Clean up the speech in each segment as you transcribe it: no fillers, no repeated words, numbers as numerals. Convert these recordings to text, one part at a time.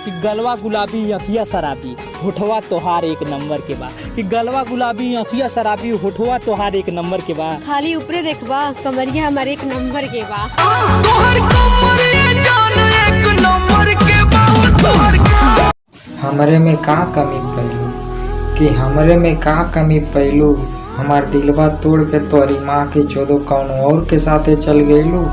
कि गलवा गुलाबी अखिया शराबी होठवा तोहार एक नंबर के बा। कि गलवा गुलाबी अखिया शराबी होठवा तोहार एक नंबर के बा। खाली ऊपरे देखबा कमरिया हमार एक नंबर के बा। हमरे में का कमी पैलू कि हमरे में का कमी पैलू, हमार दिलवा तोड़ के तोरी माँ के चोदो कौन और के साथे चल गईलू।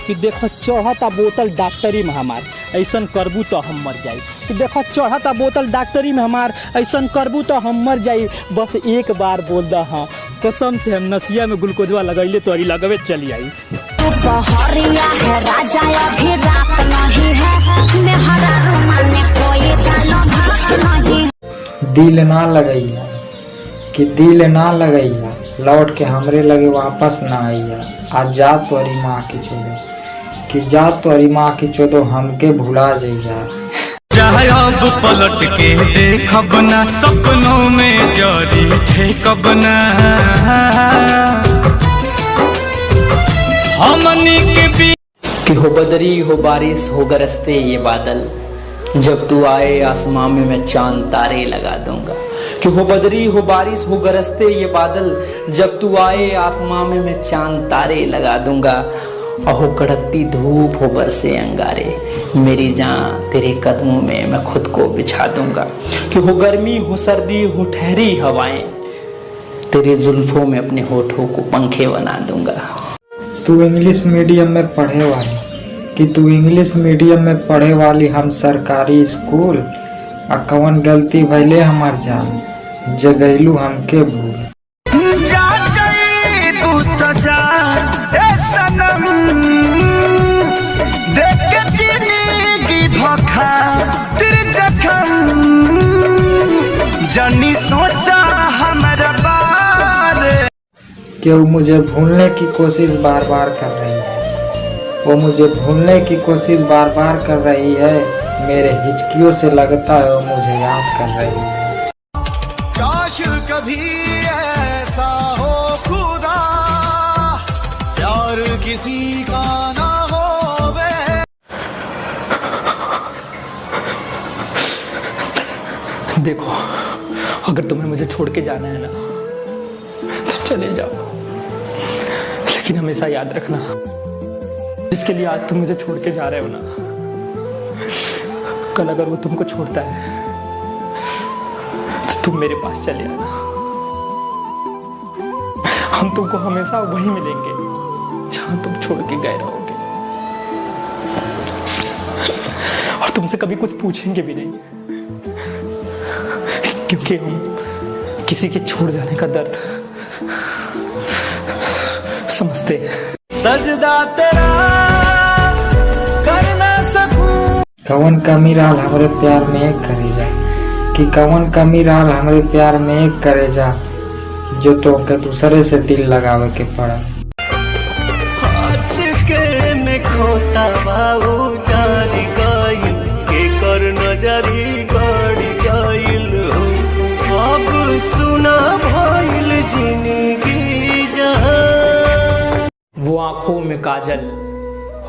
कि देखो चढ़ता बोतल डॉक्टरी में हमार ऐसन करबू तो हम मर जाई। कि देखो चढ़ता बोतल डॉक्टरी में हमार ऐसन करबू तो हम मर जाई। बस एक बार बोल दा हाँ, कसम से हम नसिया में ग्लूकोजवा लगैले तो लगवे चली आई। बहरिया है राजा अभी रात नहीं है, मेहरा रुमाने कोई डालो भात नहीं। दिल ना लगैया कि दिल ना लगैया, लौट के हमरे लगे वापस ना आइया। आज जा तोरी माँ की चोदो कि जा तोरी माँ की चोदो हमके भुला जइया। चाहे अब पलट के देखब ना, सपनों में जरी ठेकब ना। हमनी के भी कि हो बदरी हो बारिश हो गरजते ये बादल, जब तू आए आसमां में मैं चांद तारे लगा दूंगा। कि हो बदरी हो बारिश हो गरजते ये बादल, जब तू आए आसमां में मैं चांद तारे लगा दूंगा। अहो कड़कती धूप हो बरसे अंगारे, मेरी जान तेरे कदमों में मैं खुद को बिछा दूंगा। कि हो गर्मी हो सर्दी हो ठहरी हवाएं, तेरे जुल्फों में अपने होठों को पंखे बना दूंगा। तू इंग्लिश मीडियम में पढ़े वाली कि तू इंग्लिश मीडियम में पढ़े वाली, हम सरकारी स्कूल। आ कौन गलती भैले हमार जान, जगैलू हमके भूल। जनी सोचा हमारा बारे, क्यों मुझे भूलने की कोशिश बार बार कर रही है, वो मुझे भूलने की कोशिश बार बार कर रही है। मेरे हिचकियों से लगता है वो मुझे याद कर रही है। काश कभी ऐसा हो खुदा, प्यार किसी का ना हो वे। देखो अगर तुम्हें मुझे छोड़ के जाना है ना तो चले जाओ, लेकिन हमेशा याद रखना जिसके लिए आज तुम मुझे छोड़ के जा रहे हो ना, कल अगर वो तुमको छोड़ता है तो तुम मेरे पास चले आना। हम तुमको हमेशा वहीं मिलेंगे जहां तुम छोड़ के गए रहोगे, और तुमसे कभी कुछ पूछेंगे भी नहीं, क्योंकि हम किसी के छोड़ जाने का दर्द समझते हैं। सजदा तेरा कर ना सकूं, कौन कमी रहल हमरे प्यार में एक करे जा, कि कौन कमी रहल हमरे प्यार में एक करे जा, जो तो के दूसरे से दिल लगावे के पड़ा। आज के में खोता बाबू जारी गइल, के कर नजरी गड़ी गइल हो। अब सुना भइल जिंदगी जहां, वो आंखों में काजल,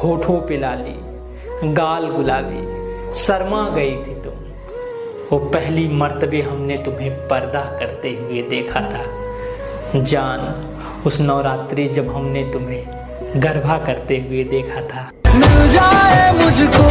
होठों पे लाली, गाल गुलाबी, शर्मा गई थी तुम। वो पहली मर्तबे हमने तुम्हें पर्दा करते हुए देखा था जान, उस नवरात्रि जब हमने तुम्हें गरबा करते हुए देखा था। मिल जाए मुझको